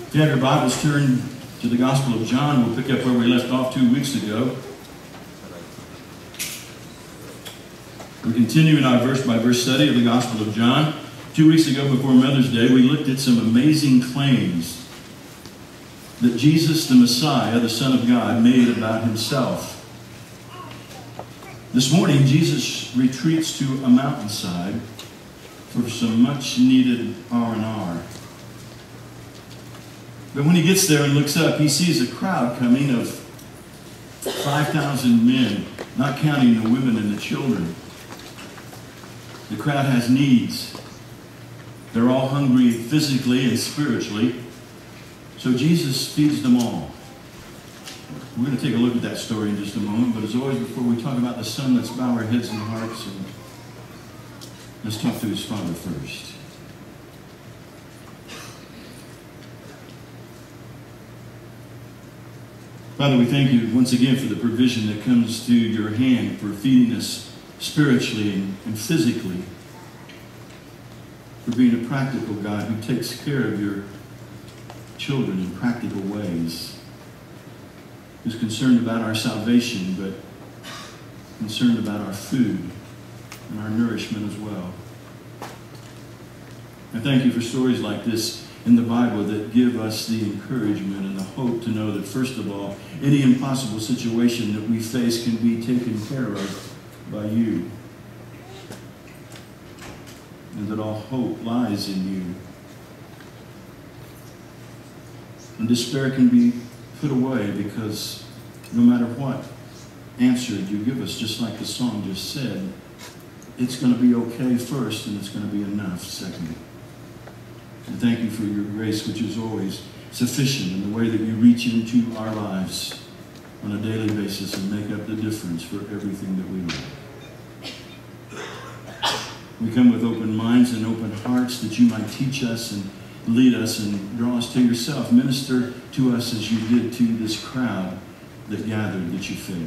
If you have your Bibles, turn to the Gospel of John. We'll pick up where we left off 2 weeks ago. We continue in our verse-by-verse study of the Gospel of John. 2 weeks ago, before Mother's Day, we looked at some amazing claims that Jesus, the Messiah, the Son of God, made about himself. This morning, Jesus retreats to a mountainside for some much-needed R&R. But when he gets there and looks up, he sees a crowd coming of 5,000 men, not counting the women and the children. The crowd has needs. They're all hungry physically and spiritually. So Jesus feeds them all. We're going to take a look at that story in just a moment, but as always, before we talk about the Son, let's bow our heads and hearts and let's talk to his Father first. Father, we thank you once again for the provision that comes to your hand for feeding us spiritually and physically, for being a practical God who takes care of your children in practical ways, who's concerned about our salvation, but concerned about our food and our nourishment as well. I thank you for stories like this in the Bible that give us the encouragement and the hope to know that, first of all, any impossible situation that we face can be taken care of by you, and that all hope lies in you. And despair can be put away because no matter what answer you give us, just like the song just said, it's going to be okay first and it's going to be enough second. And thank you for your grace, which is always sufficient in the way that you reach into our lives on a daily basis and make up the difference for everything that we love. We come with open minds and open hearts that you might teach us and lead us and draw us to yourself. Minister to us as you did to this crowd that gathered, that you fed.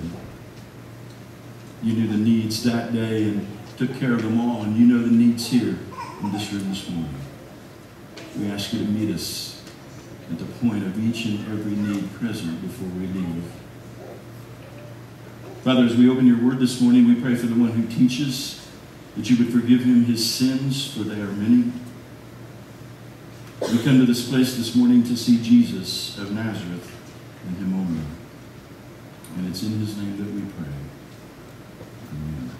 You knew the needs that day and took care of them all, and you know the needs here in this room this morning. We ask you to meet us at the point of each and every need present before we leave. Father, as we open your word this morning, we pray for the one who teaches, that you would forgive him his sins, for they are many. We come to this place this morning to see Jesus of Nazareth and him only. And it's in his name that we pray. Amen.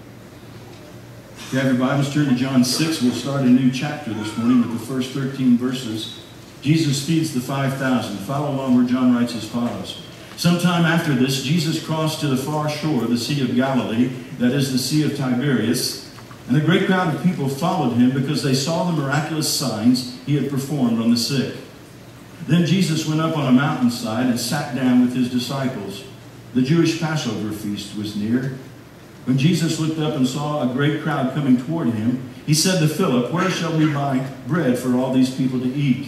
If you have your Bibles, turn to John 6. We'll start a new chapter this morning with the first 13 verses. Jesus feeds the 5,000. Follow along where John writes as follows. Sometime after this, Jesus crossed to the far shore of the Sea of Galilee, that is the Sea of Tiberias, and a great crowd of people followed him because they saw the miraculous signs he had performed on the sick. Then Jesus went up on a mountainside and sat down with his disciples. The Jewish Passover feast was near. When Jesus looked up and saw a great crowd coming toward him, he said to Philip, "Where shall we buy bread for all these people to eat?"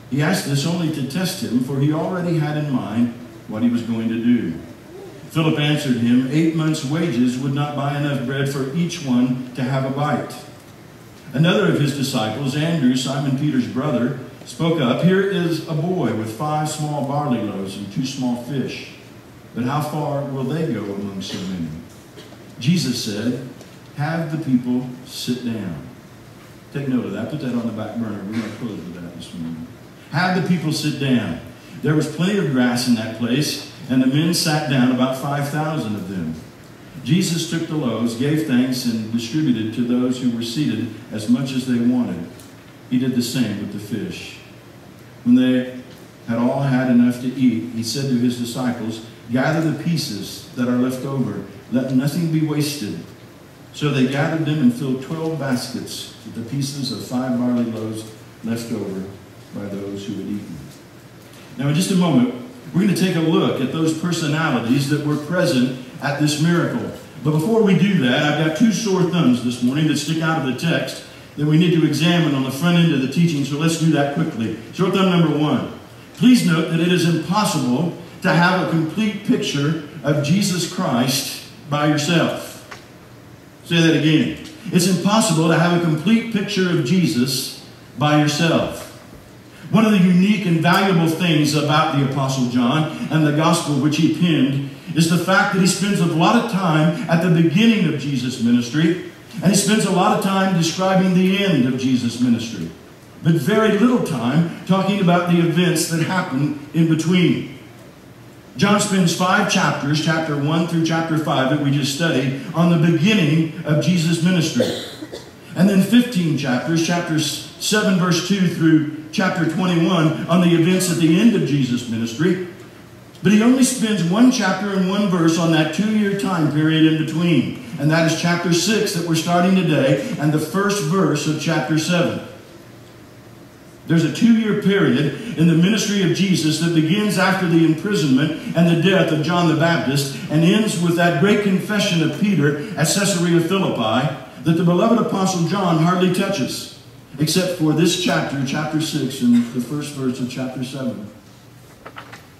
He asked this only to test him, for he already had in mind what he was going to do. Philip answered him, 8 months' wages would not buy enough bread for each one to have a bite. Another of his disciples, Andrew, Simon Peter's brother, spoke up, "Here is a boy with 5 small barley loaves and 2 small fish. But how far will they go among so many?" Jesus said, "Have the people sit down." Take note of that. Put that on the back burner. We're going to close with that this morning. Have the people sit down. There was plenty of grass in that place, and the men sat down, about 5,000 of them. Jesus took the loaves, gave thanks, and distributed to those who were seated as much as they wanted. He did the same with the fish. When they had all had enough to eat, he said to his disciples, "Gather the pieces that are left over. Let nothing be wasted." So they gathered them and filled 12 baskets with the pieces of 5 barley loaves left over by those who had eaten. Now, in just a moment, we're going to take a look at those personalities that were present at this miracle. But before we do that, I've got 2 sore thumbs this morning that stick out of the text that we need to examine on the front end of the teaching, so let's do that quickly. Sore thumb number 1. Please note that it is impossible to have a complete picture of Jesus Christ by yourself. Say that again. It's impossible to have a complete picture of Jesus by yourself. One of the unique and valuable things about the Apostle John and the gospel which he penned is the fact that he spends a lot of time at the beginning of Jesus' ministry, and he spends a lot of time describing the end of Jesus' ministry, but very little time talking about the events that happen in between. John spends 5 chapters, chapter 1 through chapter 5 that we just studied, on the beginning of Jesus' ministry. And then 15 chapters, chapters 7 verse 2 through chapter 21, on the events at the end of Jesus' ministry. But he only spends 1 chapter and 1 verse on that 2-year time period in between. And that is chapter 6 that we're starting today, and the first verse of chapter 7. There's a 2-year period in the ministry of Jesus that begins after the imprisonment and the death of John the Baptist and ends with that great confession of Peter at Caesarea Philippi that the beloved Apostle John hardly touches, except for this chapter, chapter 6, and the first verse of chapter 7.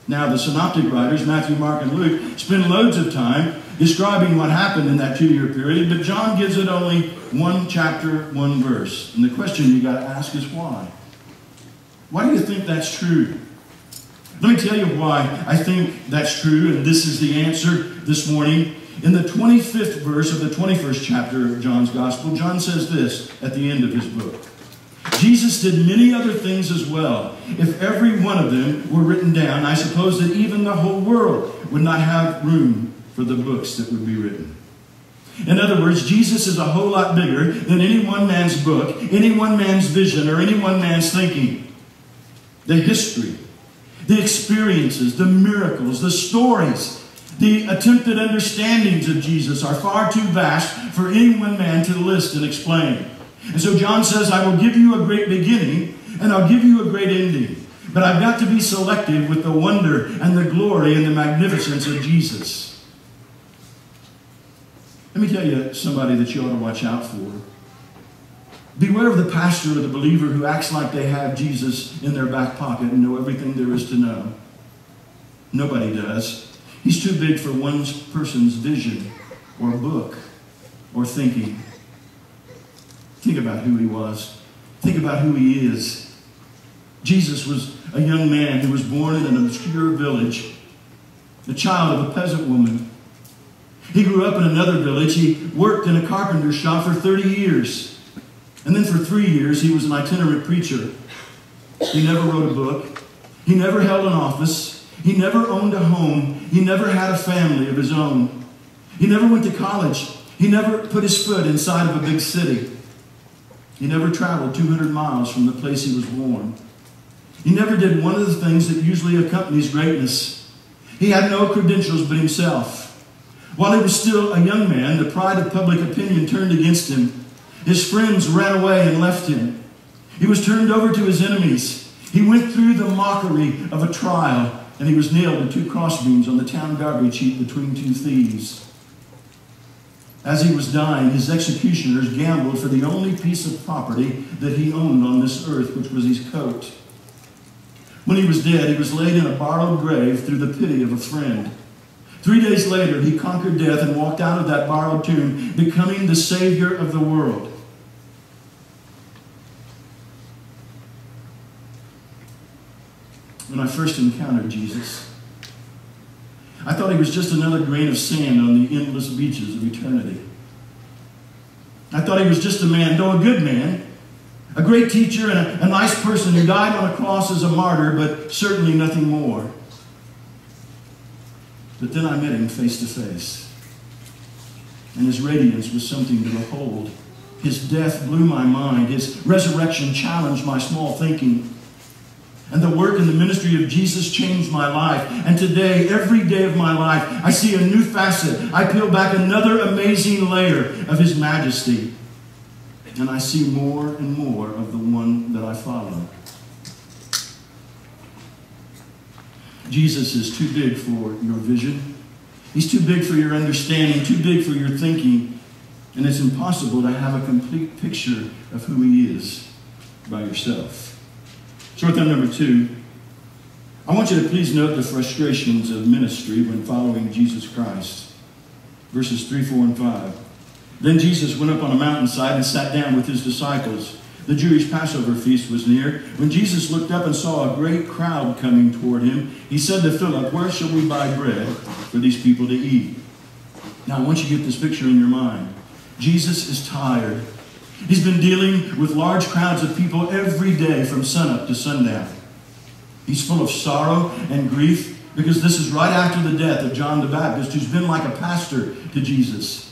Now, the synoptic writers, Matthew, Mark, and Luke, spend loads of time describing what happened in that 2-year period, but John gives it only 1 chapter, 1 verse. And the question you got to ask is why? Why do you think that's true? Let me tell you why I think that's true, and this is the answer this morning. In the 25th verse of the 21st chapter of John's Gospel, John says this at the end of his book. Jesus did many other things as well. If every one of them were written down, I suppose that even the whole world would not have room for the books that would be written. In other words, Jesus is a whole lot bigger than any one man's book, any one man's vision, or any one man's thinking. The history, the experiences, the miracles, the stories, the attempted understandings of Jesus are far too vast for any one man to list and explain. And so John says, I will give you a great beginning and I'll give you a great ending. But I've got to be selective with the wonder and the glory and the magnificence of Jesus. Let me tell you somebody that you ought to watch out for. Beware of the pastor or the believer who acts like they have Jesus in their back pocket and know everything there is to know. Nobody does. He's too big for one person's vision or book or thinking. Think about who he was. Think about who he is. Jesus was a young man who was born in an obscure village, the child of a peasant woman. He grew up in another village. He worked in a carpenter's shop for 30 years. And then for 3 years, he was an itinerant preacher. He never wrote a book. He never held an office. He never owned a home. He never had a family of his own. He never went to college. He never put his foot inside of a big city. He never traveled 200 miles from the place he was born. He never did one of the things that usually accompanies greatness. He had no credentials but himself. While he was still a young man, the pride of public opinion turned against him. His friends ran away and left him. He was turned over to his enemies. He went through the mockery of a trial, and he was nailed to 2 crossbeams on the town garbage heap between 2 thieves. As he was dying, his executioners gambled for the only piece of property that he owned on this earth, which was his coat. When he was dead, he was laid in a borrowed grave through the pity of a friend. 3 days later, he conquered death and walked out of that borrowed tomb, becoming the Savior of the world. When I first encountered Jesus, I thought he was just another grain of sand on the endless beaches of eternity. I thought he was just a man, though a good man, a great teacher and a nice person who died on a cross as a martyr, but certainly nothing more. But then I met him face to face, and his radiance was something to behold. His death blew my mind. His resurrection challenged my small thinking. And the work and the ministry of Jesus changed my life. And today, every day of my life, I see a new facet. I peel back another amazing layer of his majesty. And I see more and more of the one that I follow. Jesus is too big for your vision. He's too big for your understanding, too big for your thinking. And it's impossible to have a complete picture of who he is by yourself. Short thumb number 2. I want you to please note the frustrations of ministry when following Jesus Christ. Verses 3, 4, and 5. Then Jesus went up on a mountainside and sat down with his disciples. The Jewish Passover feast was near. When Jesus looked up and saw a great crowd coming toward him, he said to Philip, "Where shall we buy bread for these people to eat?" Now, I want you to get this picture in your mind. Jesus is tired. He's been dealing with large crowds of people every day from sunup to sundown. He's full of sorrow and grief because this is right after the death of John the Baptist, who's been like a pastor to Jesus.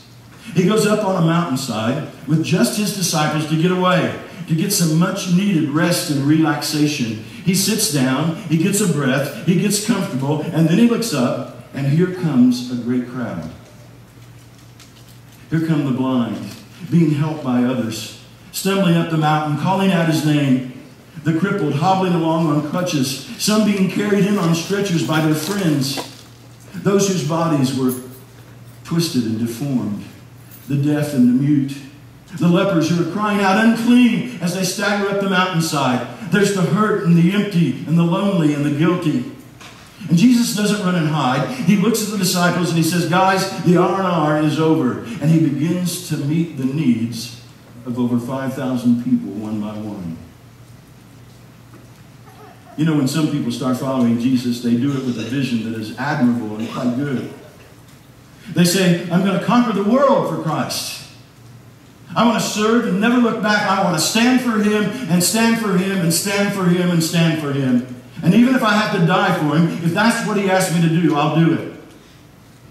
He goes up on a mountainside with just his disciples to get away, to get some much-needed rest and relaxation. He sits down, he gets a breath, he gets comfortable, and then he looks up, and here comes a great crowd. Here come the blind, being helped by others, stumbling up the mountain, calling out his name. The crippled, hobbling along on crutches, some being carried in on stretchers by their friends. Those whose bodies were twisted and deformed. The deaf and the mute. The lepers who are crying out, "Unclean," as they stagger up the mountainside. There's the hurt and the empty and the lonely and the guilty. And Jesus doesn't run and hide. He looks at the disciples and he says, "Guys, the R&R is over." And he begins to meet the needs of over 5,000 people one by one. You know, when some people start following Jesus, they do it with a vision that is admirable and quite good. They say, "I'm going to conquer the world for Christ. I want to serve and never look back. I want to stand for him and stand for him and stand for him and stand for him. And even if I have to die for him, if that's what he asks me to do, I'll do it."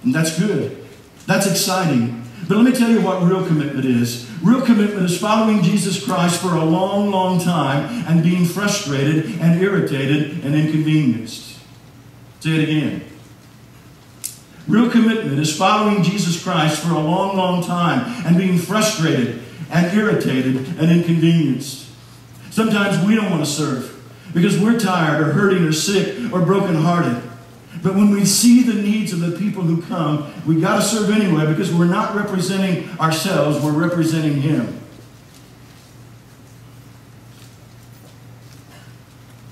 And that's good. That's exciting. But let me tell you what real commitment is. Real commitment is following Jesus Christ for a long, long time and being frustrated and irritated and inconvenienced. Say it again. Real commitment is following Jesus Christ for a long, long time and being frustrated and irritated and inconvenienced. Sometimes we don't want to serve because we're tired or hurting or sick or brokenhearted. But when we see the needs of the people who come, we got to serve anyway because we're not representing ourselves, we're representing him.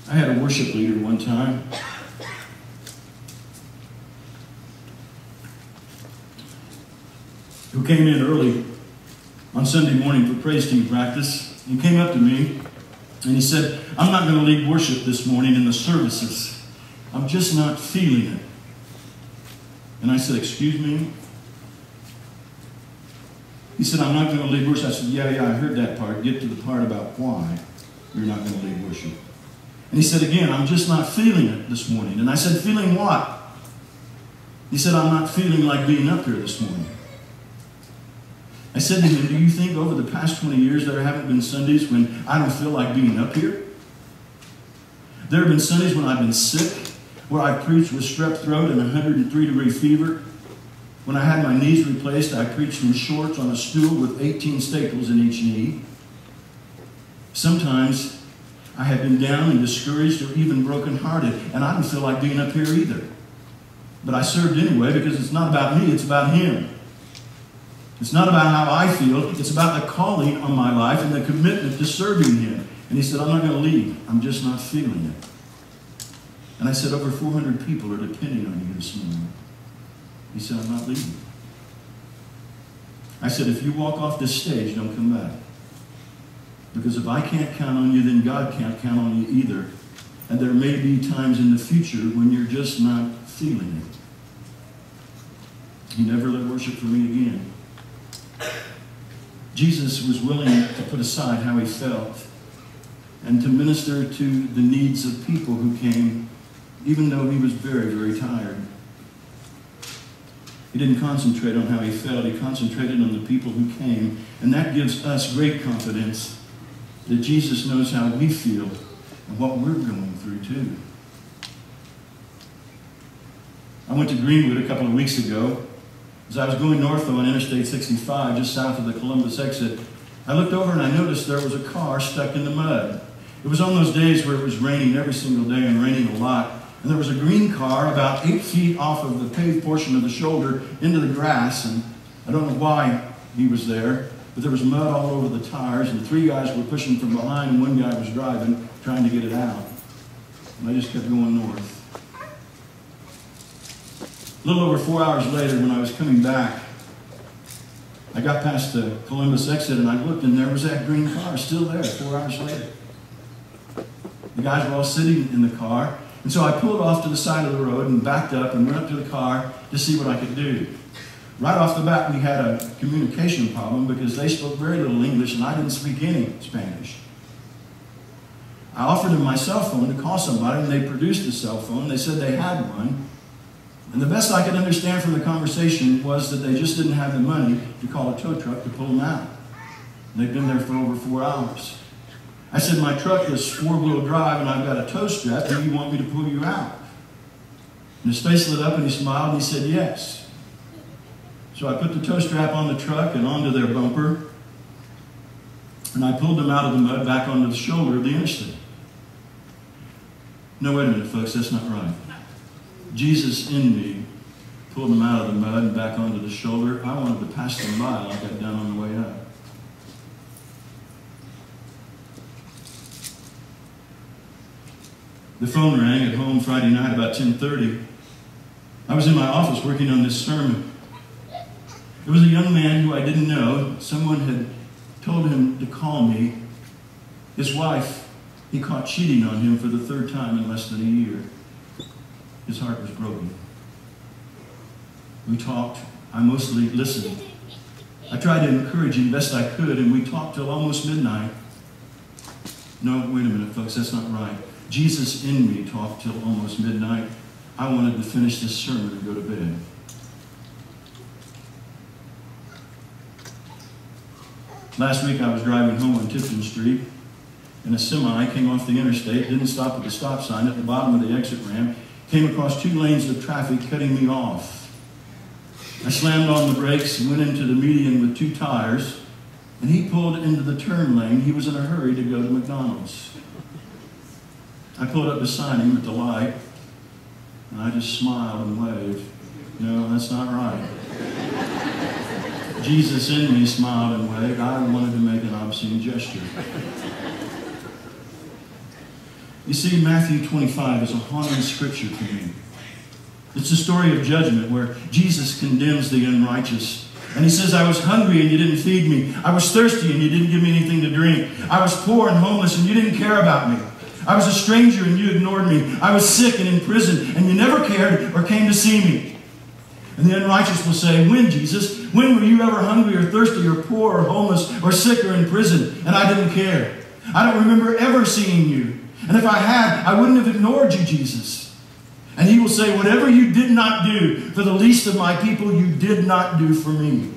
I had a worship leader one time who came in early on Sunday morning for praise team practice. He came up to me and he said, "I'm not going to lead worship this morning in the services. I'm just not feeling it." And I said, "Excuse me?" He said, "I'm not going to lead worship." I said, yeah, I heard that part. Get to the part about why you're not going to lead worship. And he said again, "I'm just not feeling it this morning." And I said, "Feeling what?" He said, "I'm not feeling like being up here this morning." I said to him, "Do you think over the past 20 years there haven't been Sundays when I don't feel like being up here? There have been Sundays when I've been sick, where I preached with strep throat and 103-degree fever. When I had my knees replaced, I preached from shorts on a stool with 18 staples in each knee. Sometimes I had been down and discouraged or even brokenhearted, and I didn't feel like being up here either. But I served anyway because it's not about me, it's about him. It's not about how I feel, it's about the calling on my life and the commitment to serving him." And he said, "I'm not going to lead. I'm just not feeling it." And I said, "Over 400 people are depending on you this morning." He said, "I'm not leading." I said, "If you walk off this stage, don't come back. Because if I can't count on you, then God can't count on you either. And there may be times in the future when you're just not feeling it." He never led worship for me again. Jesus was willing to put aside how he felt and to minister to the needs of people who came, even though he was very, very tired. He didn't concentrate on how he felt. He concentrated on the people who came. And that gives us great confidence that Jesus knows how we feel and what we're going through too. I went to Greenwood a couple of weeks ago. As I was going north on Interstate 65, just south of the Columbus exit, I looked over and I noticed there was a car stuck in the mud. It was on those days where it was raining every single day and raining a lot. And there was a green car about 8 feet off of the paved portion of the shoulder into the grass. And I don't know why he was there, but there was mud all over the tires. And 3 guys were pushing from behind and 1 guy was driving, trying to get it out. And I just kept going north. A little over 4 hours later, when I was coming back, I got past the Columbus exit and I looked and there was that green car still there 4 hours later. The guys were all sitting in the car. And so I pulled off to the side of the road and backed up and went up to the car to see what I could do. Right off the bat, we had a communication problem because they spoke very little English and I didn't speak any Spanish. I offered them my cell phone to call somebody, and they produced a cell phone. They said they had one. And the best I could understand from the conversation was that they just didn't have the money to call a tow truck to pull them out. And they'd been there for over 4 hours. I said, my truck is 4-wheel drive and I've got a tow strap. Do you want me to pull you out? And his face lit up and he smiled and he said, yes. So I put the tow strap on the truck and onto their bumper. And I pulled them out of the mud back onto the shoulder of the interstate. No, wait a minute, folks, that's not right. Jesus in me pulled them out of the mud and back onto the shoulder. I wanted to pass them by like I'd done on the way up. The phone rang at home Friday night about 10:30. I was in my office working on this sermon. There was a young man who I didn't know. Someone had told him to call me. His wife, he caught cheating on him for the 3rd time in less than a year. His heart was broken. We talked. I mostly listened. I tried to encourage him best I could, and we talked till almost midnight. No, wait a minute, folks, that's not right. Jesus in me talked till almost midnight. I wanted to finish this sermon and go to bed. Last week I was driving home on Tipton Street, and a semi came off the interstate, didn't stop at the stop sign at the bottom of the exit ramp, came across 2 lanes of traffic cutting me off. I slammed on the brakes and went into the median with 2 tires, and he pulled into the turn lane. He was in a hurry to go to McDonald's. I pulled up beside him at the light, and I just smiled and waved. No, that's not right. Jesus in me smiled and waved. I wanted to make an obscene gesture. You see, Matthew 25 is a haunting scripture to me. It's a story of judgment where Jesus condemns the unrighteous. And he says, I was hungry and you didn't feed me. I was thirsty and you didn't give me anything to drink. I was poor and homeless and you didn't care about me. I was a stranger and you ignored me. I was sick and in prison and you never cared or came to see me. And the unrighteous will say, when, Jesus? When were you ever hungry or thirsty or poor or homeless or sick or in prison? And I didn't care. I don't remember ever seeing you. And if I had, I wouldn't have ignored you, Jesus. And he will say, whatever you did not do for the least of my people, you did not do for me.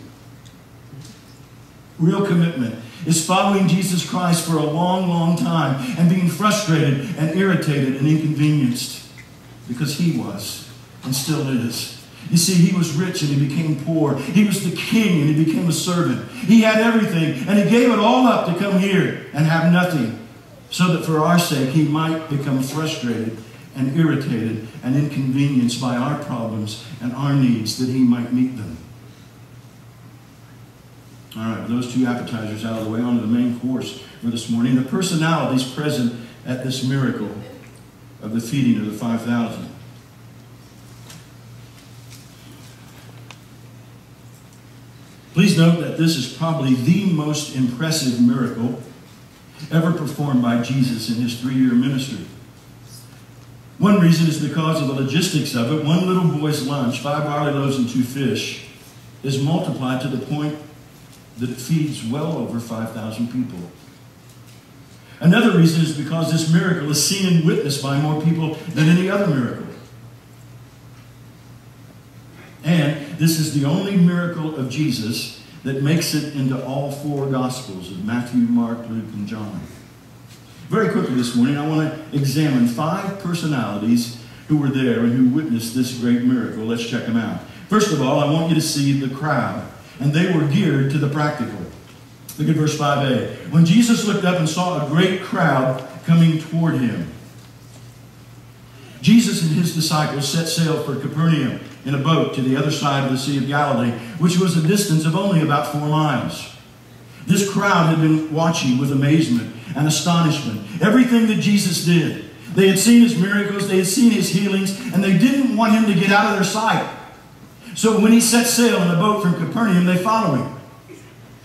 Real commitment is following Jesus Christ for a long, long time and being frustrated and irritated and inconvenienced because he was and still is. You see, he was rich and he became poor. He was the king and he became a servant. He had everything and he gave it all up to come here and have nothing so that for our sake he might become frustrated and irritated and inconvenienced by our problems and our needs that he might meet them. All right, with those 2 appetizers out of the way, on to the main course for this morning. The personalities present at this miracle of the feeding of the 5,000. Please note that this is probably the most impressive miracle ever performed by Jesus in his 3-year ministry. One reason is because of the logistics of it. One little boy's lunch, 5 barley loaves and 2 fish, is multiplied to the point that it feeds well over 5,000 people. Another reason is because this miracle is seen and witnessed by more people than any other miracle. And this is the only miracle of Jesus that makes it into all 4 Gospels of Matthew, Mark, Luke, and John. Very quickly this morning, I want to examine 5 personalities who were there and who witnessed this great miracle. Let's check them out. First of all, I want you to see the crowd. And they were geared to the practical. Look at verse 5a. When Jesus looked up and saw a great crowd coming toward him. Jesus and his disciples set sail for Capernaum in a boat to the other side of the Sea of Galilee, which was a distance of only about 4 miles. This crowd had been watching with amazement and astonishment everything that Jesus did. They had seen his miracles, they had seen his healings, and they didn't want him to get out of their sight. So when he set sail in a boat from Capernaum, they follow him.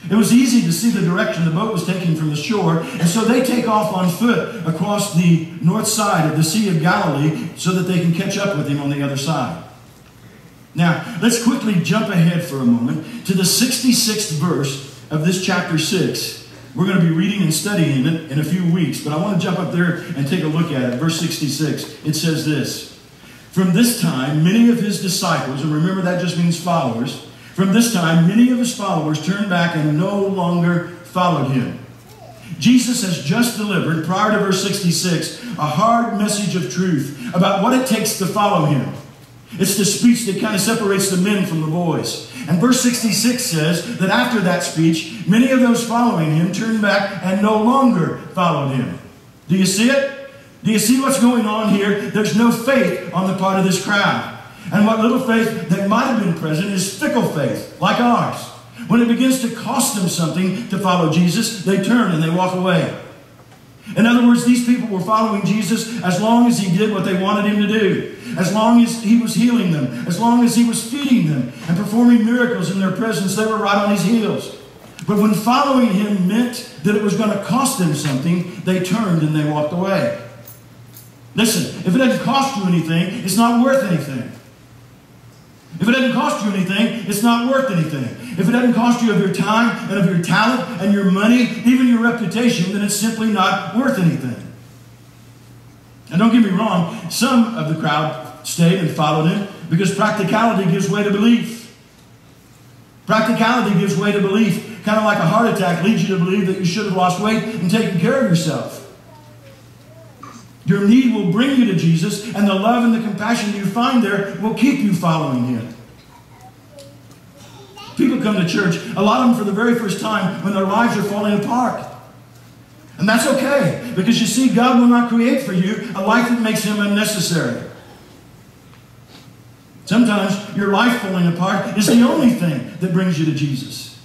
It was easy to see the direction the boat was taking from the shore, and so they take off on foot across the north side of the Sea of Galilee so that they can catch up with him on the other side. Now, let's quickly jump ahead for a moment to the 66th verse of this chapter 6. We're going to be reading and studying it in a few weeks, but I want to jump up there and take a look at it. Verse 66, it says this: "From this time, many of his disciples," and remember that just means followers, "from this time, many of his followers turned back and no longer followed him." Jesus has just delivered, prior to verse 66, a hard message of truth about what it takes to follow him. It's the speech that kind of separates the men from the boys. And verse 66 says that after that speech, many of those following him turned back and no longer followed him. Do you see it? Do you see what's going on here? There's no faith on the part of this crowd. And what little faith that might have been present is fickle faith, like ours. When it begins to cost them something to follow Jesus, they turn and they walk away. In other words, these people were following Jesus as long as he did what they wanted him to do, as long as he was healing them, as long as he was feeding them and performing miracles in their presence. They were right on his heels. But when following him meant that it was going to cost them something, they turned and they walked away. Listen, if it doesn't cost you anything, it's not worth anything. If it doesn't cost you anything, it's not worth anything. If it doesn't cost you of your time and of your talent and your money, even your reputation, then it's simply not worth anything. And don't get me wrong, some of the crowd stayed and followed him because practicality gives way to belief. Practicality gives way to belief. Kind of like a heart attack leads you to believe that you should have lost weight and taken care of yourself. Your need will bring you to Jesus, and the love and the compassion you find there will keep you following him. People come to church, a lot of them for the very first time, when their lives are falling apart. And that's okay, because you see, God will not create for you a life that makes him unnecessary. Sometimes your life falling apart is the only thing that brings you to Jesus.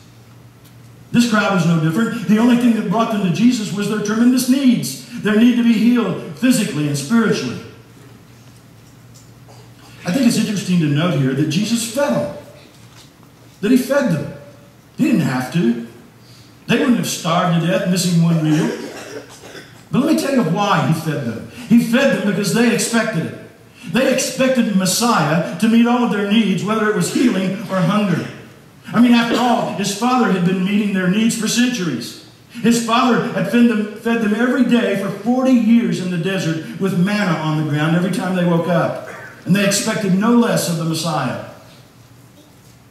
This crowd was no different. The only thing that brought them to Jesus was their tremendous needs. Their need to be healed physically and spiritually. I think it's interesting to note here that Jesus fed them. That he fed them. He didn't have to. They wouldn't have starved to death missing one meal. But let me tell you why he fed them. He fed them because they expected it. They expected the Messiah to meet all of their needs, whether it was healing or hunger. I mean, after all, his Father had been meeting their needs for centuries. His Father had fed them every day for 40 years in the desert with manna on the ground every time they woke up. And they expected no less of the Messiah.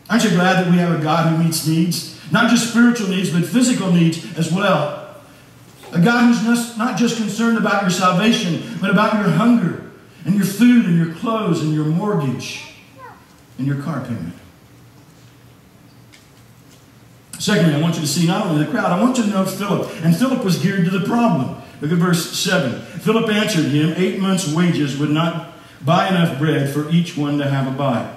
Aren't you glad that we have a God who meets needs? Not just spiritual needs, but physical needs as well. A God who's not just concerned about your salvation, but about your hunger and your food and your clothes and your mortgage and your car payment. Secondly, I want you to see not only the crowd, I want you to note Philip. And Philip was geared to the problem. Look at verse 7. Philip answered him, 8 months' wages would not buy enough bread for each one to have a bite.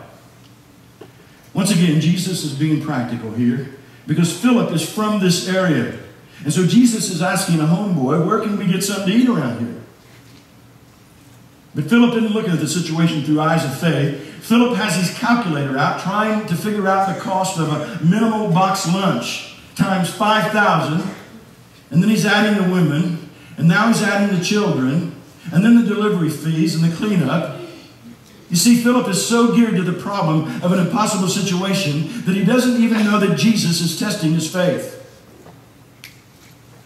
Once again, Jesus is being practical here because Philip is from this area. And so Jesus is asking a homeboy, where can we get something to eat around here? But Philip isn't looking at the situation through eyes of faith. Philip has his calculator out trying to figure out the cost of a minimal box lunch times 5,000. And then he's adding the women. And now he's adding the children. And then the delivery fees and the cleanup. You see, Philip is so geared to the problem of an impossible situation that he doesn't even know that Jesus is testing his faith.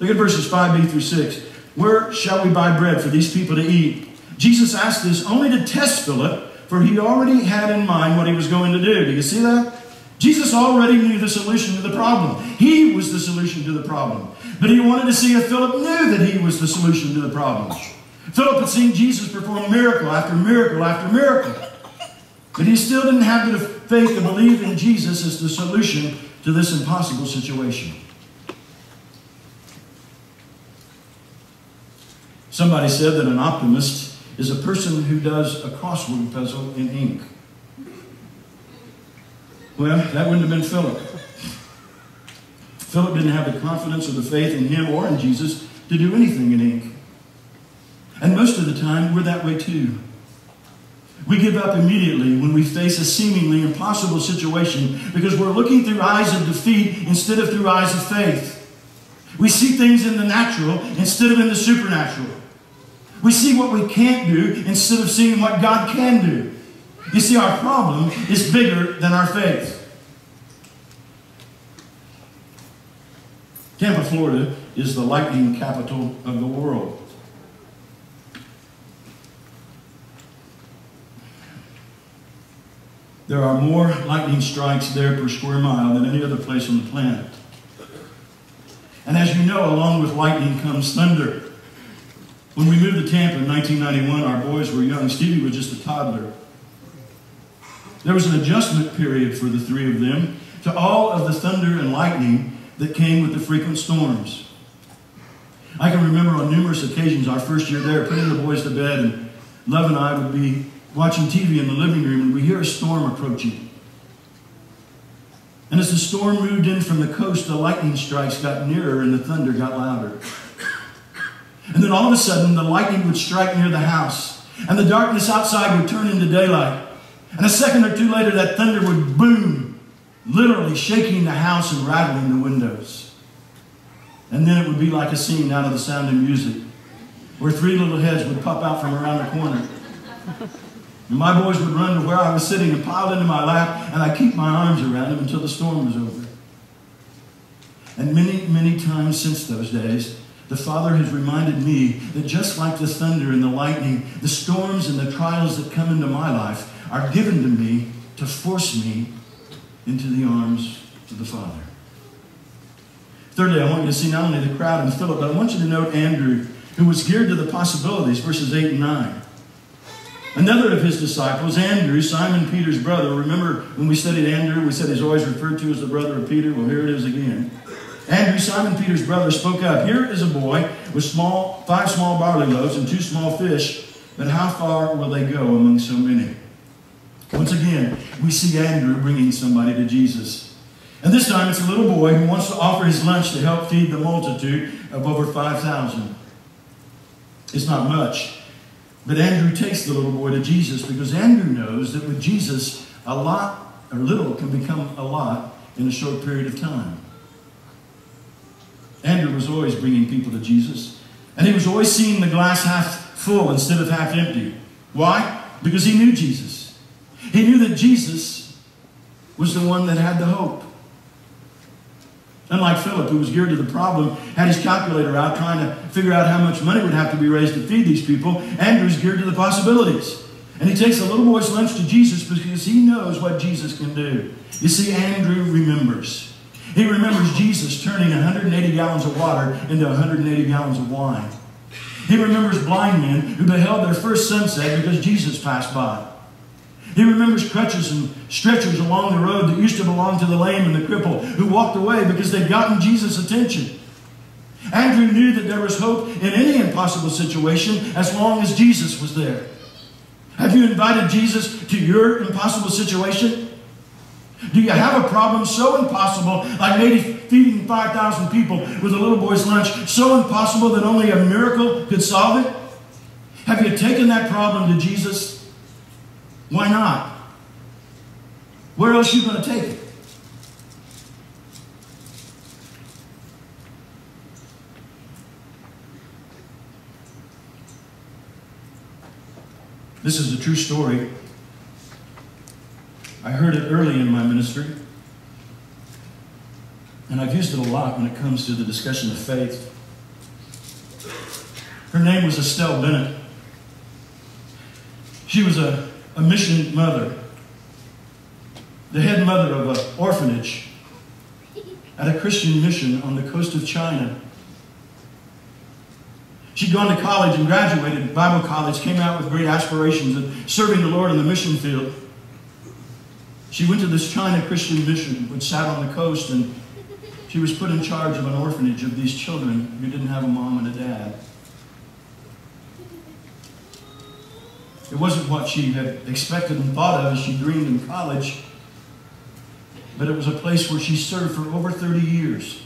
Look at verses 5b through 6. Where shall we buy bread for these people to eat? Jesus asked this only to test Philip, for he already had in mind what he was going to do. Do you see that? Jesus already knew the solution to the problem. He was the solution to the problem. But he wanted to see if Philip knew that he was the solution to the problem. Philip had seen Jesus perform miracle after miracle after miracle. But he still didn't have the faith to believe in Jesus as the solution to this impossible situation. Somebody said that an optimist is a person who does a crossword puzzle in ink. Well, that wouldn't have been Philip. Philip didn't have the confidence or the faith in him or in Jesus to do anything in ink. And most of the time, we're that way too. We give up immediately when we face a seemingly impossible situation because we're looking through eyes of defeat instead of through eyes of faith. We see things in the natural instead of in the supernatural. We see what we can't do instead of seeing what God can do. You see, our problem is bigger than our faith. Tampa, Florida is the lightning capital of the world. There are more lightning strikes there per square mile than any other place on the planet. And as you know, along with lightning comes thunder. When we moved to Tampa in 1991, our boys were young. Stevie was just a toddler. There was an adjustment period for the three of them to all of the thunder and lightning that came with the frequent storms. I can remember on numerous occasions our first year there, putting the boys to bed, and Love and I would be watching TV in the living room, and we hear a storm approaching. And as the storm moved in from the coast, the lightning strikes got nearer and the thunder got louder. And then all of a sudden, the lightning would strike near the house, and the darkness outside would turn into daylight. And a second or two later, that thunder would boom, literally shaking the house and rattling the windows. And then it would be like a scene out of The Sound of Music, where three little heads would pop out from around the corner. And my boys would run to where I was sitting and pile into my lap, and I'd keep my arms around them until the storm was over. And many, many times since those days, the Father has reminded me that just like the thunder and the lightning, the storms and the trials that come into my life are given to me to force me into the arms of the Father. Thirdly, I want you to see not only the crowd and Philip, but I want you to note Andrew, who was geared to the possibilities, verses 8 and 9. Another of his disciples, Andrew, Simon Peter's brother. Remember when we studied Andrew, we said he's always referred to as the brother of Peter? Well, here it is again. Andrew, Simon Peter's brother, spoke up. Here is a boy with 5 small barley loaves and 2 small fish, but how far will they go among so many? Once again, we see Andrew bringing somebody to Jesus. And this time it's a little boy who wants to offer his lunch to help feed the multitude of over 5,000. It's not much. But Andrew takes the little boy to Jesus because Andrew knows that with Jesus, a lot or little can become a lot in a short period of time. Andrew was always bringing people to Jesus. And he was always seeing the glass half full instead of half empty. Why? Because he knew Jesus. He knew that Jesus was the one that had the hope. Unlike Philip, who was geared to the problem, had his calculator out trying to figure out how much money would have to be raised to feed these people, Andrew's geared to the possibilities. And he takes a little boy's lunch to Jesus because he knows what Jesus can do. You see, Andrew remembers. He remembers Jesus turning 180 gallons of water into 180 gallons of wine. He remembers blind men who beheld their first sunset because Jesus passed by. He remembers crutches and stretchers along the road that used to belong to the lame and the crippled who walked away because they'd gotten Jesus' attention. Andrew knew that there was hope in any impossible situation as long as Jesus was there. Have you invited Jesus to your impossible situation? Do you have a problem so impossible, like maybe feeding 5,000 people with a little boy's lunch, so impossible that only a miracle could solve it? Have you taken that problem to Jesus? Why not? Where else are you going to take it? This is a true story. I heard it early in my ministry, and I've used it a lot when it comes to the discussion of faith. Her name was Estelle Bennett. She was a mission mother, the head mother of an orphanage at a Christian mission on the coast of China. She'd gone to college and graduated Bible college, came out with great aspirations of serving the Lord in the mission field. She went to this China Christian mission, which sat on the coast, and she was put in charge of an orphanage of these children who didn't have a mom and a dad. It wasn't what she had expected and thought of as she dreamed in college, but it was a place where she served for over 30 years.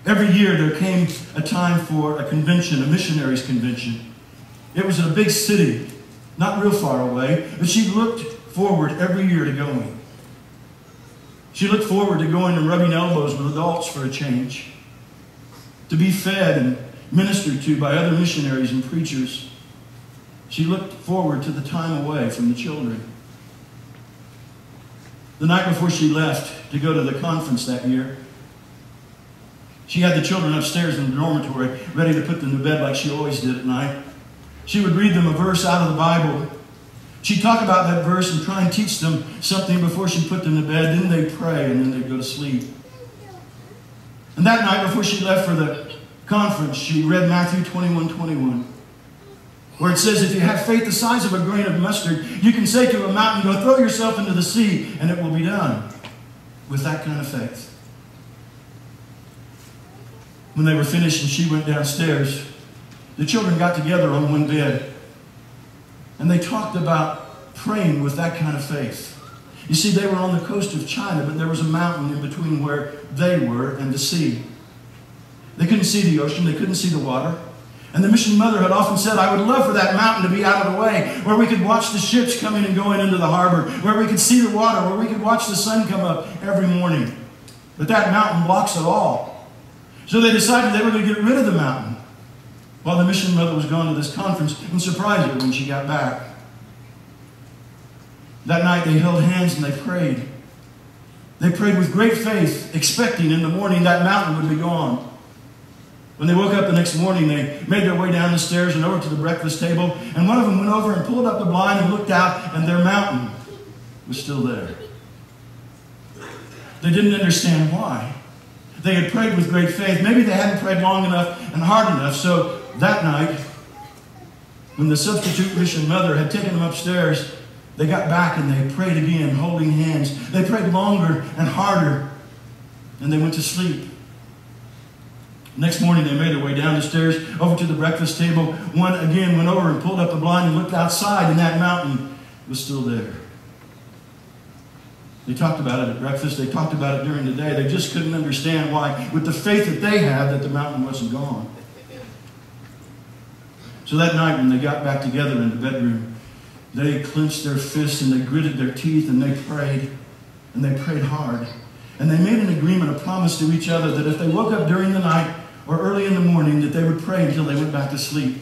Every year there came a time for a convention, a missionaries convention. It was in a big city not real far away, but she looked forward every year to going. She looked forward to going and rubbing elbows with adults for a change, to be fed and ministered to by other missionaries and preachers. She looked forward to the time away from the children. The night before she left to go to the conference that year, she had the children upstairs in the dormitory ready to put them to bed like she always did at night. She would read them a verse out of the Bible. She'd talk about that verse and try and teach them something before she put them to bed. Then they'd pray and then they'd go to sleep. And that night before she left for the conference, she read Matthew 21:21, where it says, if you have faith the size of a grain of mustard, you can say to a mountain, go throw yourself into the sea, and it will be done. With that kind of faith. When they were finished and she went downstairs, the children got together on one bed, and they talked about praying with that kind of faith. You see, they were on the coast of China, but there was a mountain in between where they were and the sea. They couldn't see the ocean. They couldn't see the water. And the mission mother had often said, I would love for that mountain to be out of the way, where we could watch the ships coming and going into the harbor, where we could see the water, where we could watch the sun come up every morning. But that mountain blocks it all. So they decided they were going to get rid of the mountain while the mission mother was gone to this conference and surprise her when she got back. That night they held hands and they prayed. They prayed with great faith, expecting in the morning that mountain would be gone. When they woke up the next morning, they made their way down the stairs and over to the breakfast table, and one of them went over and pulled up the blind and looked out, and their mountain was still there. They didn't understand why. They had prayed with great faith. Maybe they hadn't prayed long enough and hard enough. So that night, when the substitute mission mother had taken them upstairs, they got back and they prayed again, holding hands. They prayed longer and harder, and they went to sleep. Next morning, they made their way down the stairs, over to the breakfast table. One again went over and pulled up the blind and looked outside, and that mountain was still there. They talked about it at breakfast. They talked about it during the day. They just couldn't understand why, with the faith that they had, that the mountain wasn't gone. So that night, when they got back together in the bedroom, they clenched their fists and they gritted their teeth and they prayed. And they prayed hard. And they made an agreement, a promise to each other, that if they woke up during the night or early in the morning, that they would pray until they went back to sleep.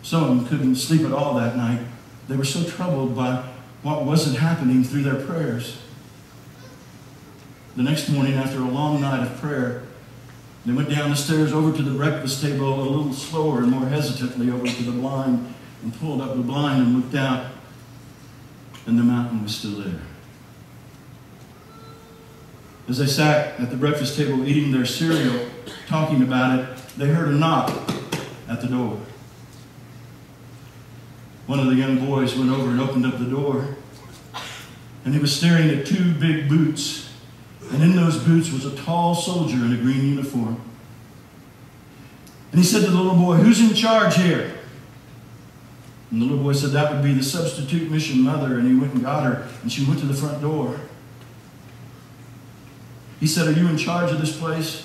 Some of them couldn't sleep at all that night. They were so troubled by what wasn't happening through their prayers. The next morning, after a long night of prayer, they went down the stairs over to the breakfast table a little slower and more hesitantly over to the blind and pulled up the blind and looked out, and the mountain was still there. As they sat at the breakfast table eating their cereal, talking about it, they heard a knock at the door. One of the young boys went over and opened up the door, and he was staring at two big boots, and in those boots was a tall soldier in a green uniform. And he said to the little boy, "Who's in charge here?" And the little boy said that would be the substitute mission mother, and he went and got her, and she went to the front door. He said, "Are you in charge of this place?"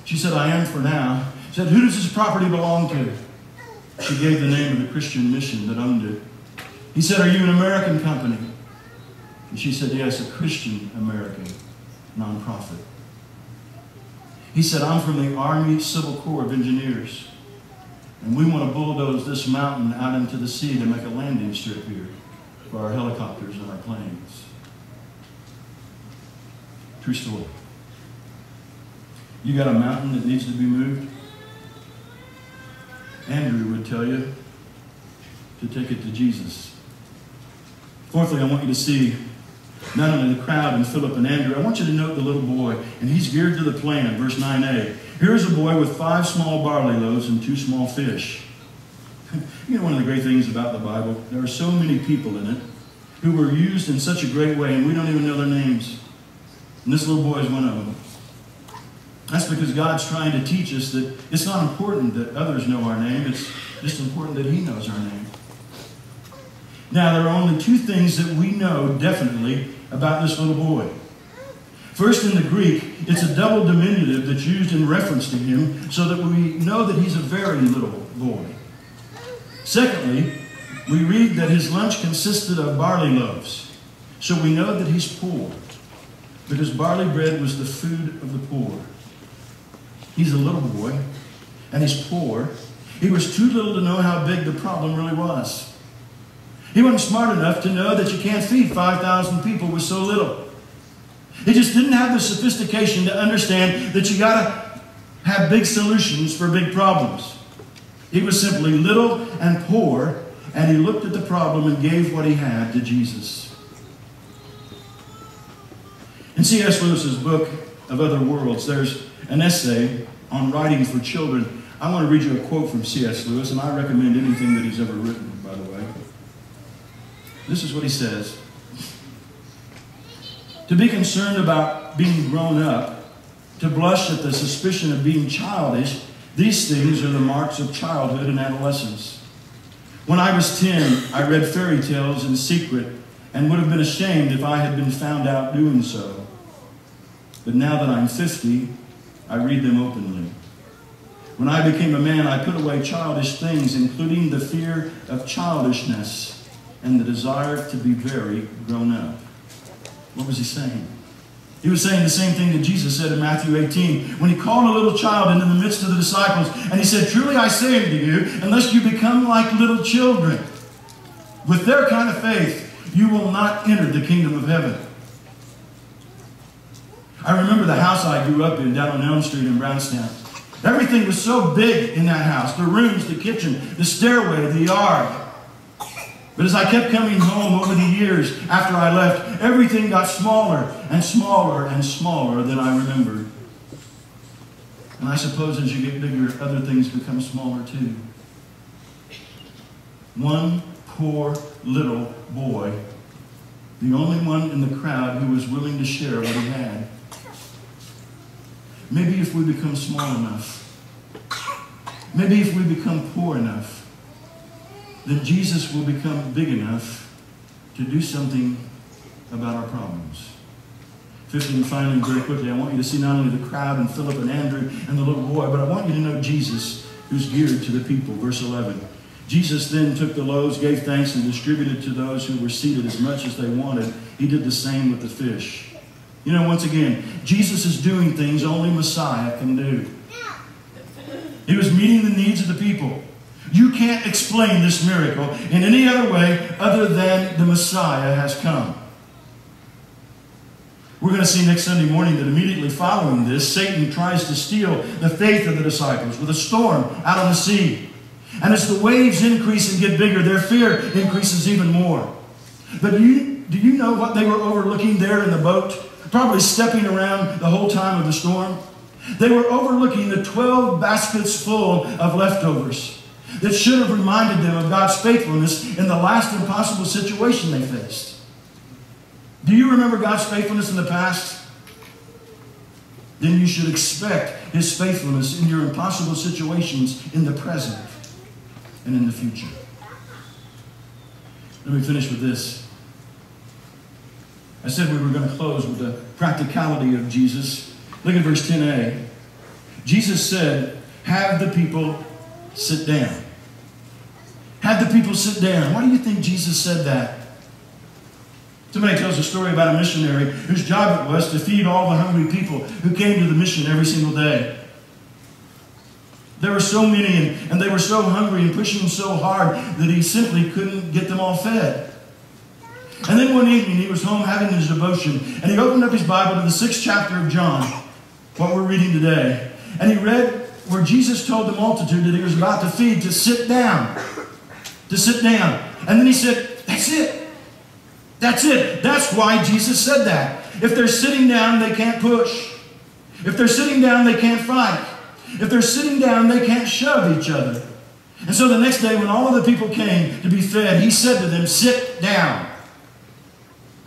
She said, "I am for now." He said, "Who does this property belong to?" She gave the name of the Christian mission that owned it. He said, "Are you an American company?" And she said, "Yes, a Christian American nonprofit." He said, "I'm from the Army Civil Corps of Engineers, and we want to bulldoze this mountain out into the sea to make a landing strip here for our helicopters and our planes." True story. You got a mountain that needs to be moved? Andrew would tell you to take it to Jesus. Fourthly, I want you to see not only the crowd and Philip and Andrew, I want you to note the little boy, and he's geared to the plan, verse 9a. Here's a boy with 5 small barley loaves and 2 small fish. You know, one of the great things about the Bible, there are so many people in it who were used in such a great way, and we don't even know their names. And this little boy is one of them. That's because God's trying to teach us that it's not important that others know our name. It's just important that He knows our name. Now, there are only 2 things that we know definitely about this little boy. First, in the Greek, it's a double diminutive that's used in reference to him so that we know that he's a very little boy. Secondly, we read that his lunch consisted of barley loaves. So we know that he's poor, because barley bread was the food of the poor. He's a little boy, and he's poor. He was too little to know how big the problem really was. He wasn't smart enough to know that you can't feed 5,000 people with so little. He just didn't have the sophistication to understand that you got to have big solutions for big problems. He was simply little and poor, and he looked at the problem and gave what he had to Jesus. In C.S. Lewis's book of Other Worlds, there's an essay on writing for children. I want to read you a quote from C.S. Lewis, and I recommend anything that he's ever written, by the way. This is what he says. To be concerned about being grown up, to blush at the suspicion of being childish, these things are the marks of childhood and adolescence. When I was 10, I read fairy tales in secret and would have been ashamed if I had been found out doing so. But now that I'm 50, I read them openly. When I became a man, I put away childish things, including the fear of childishness and the desire to be very grown up. What was he saying? He was saying the same thing that Jesus said in Matthew 18 when he called a little child into the midst of the disciples, and he said, "Truly I say unto you, unless you become like little children, with their kind of faith, you will not enter the kingdom of heaven." I remember the house I grew up in down on Elm Street in Brownstown. Everything was so big in that house. The rooms, the kitchen, the stairway, the yard. But as I kept coming home over the years after I left, everything got smaller and smaller and smaller than I remembered. And I suppose as you get bigger, other things become smaller too. One poor little boy, the only one in the crowd who was willing to share what he had. Maybe if we become small enough, maybe if we become poor enough, then Jesus will become big enough to do something about our problems. Fifthly and finally, very quickly, I want you to see not only the crowd and Philip and Andrew and the little boy, but I want you to know Jesus, who's geared to the people. Verse 11. Jesus then took the loaves, gave thanks, and distributed to those who were seated as much as they wanted. He did the same with the fish. You know, once again, Jesus is doing things only Messiah can do. He was meeting the needs of the people. You can't explain this miracle in any other way other than the Messiah has come. We're going to see next Sunday morning that immediately following this, Satan tries to steal the faith of the disciples with a storm out on the sea. And as the waves increase and get bigger, their fear increases even more. But do you know what they were overlooking there in the boat? Probably stepping around the whole time of the storm. They were overlooking the 12 baskets full of leftovers that should have reminded them of God's faithfulness in the last impossible situation they faced. Do you remember God's faithfulness in the past? Then you should expect His faithfulness in your impossible situations in the present and in the future. Let me finish with this. I said we were going to close with the practicality of Jesus. Look at verse 10a. Jesus said, "Have the people sit down." Have the people sit down. Why do you think Jesus said that? Somebody tells a story about a missionary whose job it was to feed all the hungry people who came to the mission every single day. There were so many, and they were so hungry and pushing so hard that he simply couldn't get them all fed. And then one evening he was home having his devotion, and he opened up his Bible to the 6th chapter of John, what we're reading today. And he read where Jesus told the multitude that he was about to feed to sit down. To sit down. And then he said, "That's it. That's it." That's why Jesus said that. If they're sitting down, they can't push. If they're sitting down, they can't fight. If they're sitting down, they can't shove each other. And so the next day when all of the people came to be fed, he said to them, "Sit down."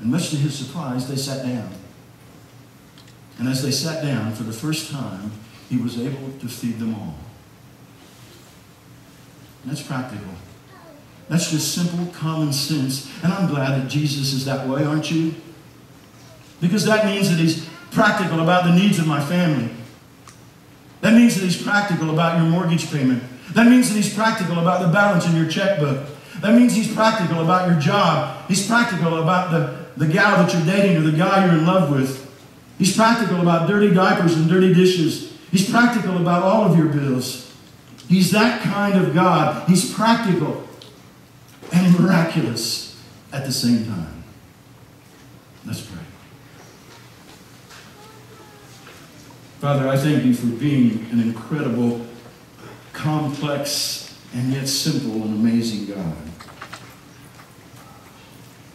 And much to his surprise, they sat down. And as they sat down for the first time, he was able to feed them all. That's practical. That's just simple common sense. And I'm glad that Jesus is that way, aren't you? Because that means that he's practical about the needs of my family. That means that he's practical about your mortgage payment, That means that He's practical about the balance in your checkbook. That means He's practical about your job. He's practical about the gal that you're dating or the guy you're in love with. He's practical about dirty diapers and dirty dishes. He's practical about all of your bills. He's that kind of God. He's practical and miraculous at the same time. Let's pray. Father, I thank You for being an incredible, complex, and yet simple and amazing God.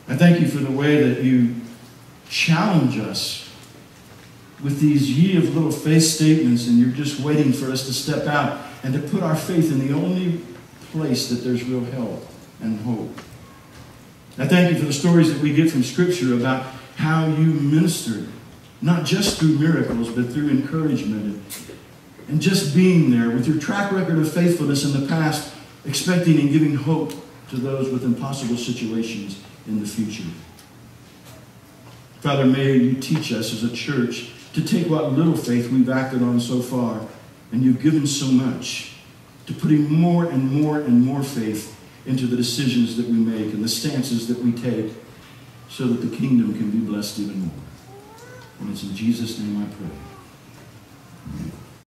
I thank You for the way that You challenge us with these ye of little faith statements, and You're just waiting for us to step out and to put our faith in the only place that there's real help and hope. I thank You for the stories that we get from Scripture about how You ministered, not just through miracles, but through encouragement and just being there with Your track record of faithfulness in the past, expecting and giving hope to those with impossible situations in the future. Father, may You teach us as a church to take what little faith we've acted on so far, and You've given so much, to putting more and more and more faith into the decisions that we make and the stances that we take, so that the kingdom can be blessed even more. And it's in Jesus' name I pray.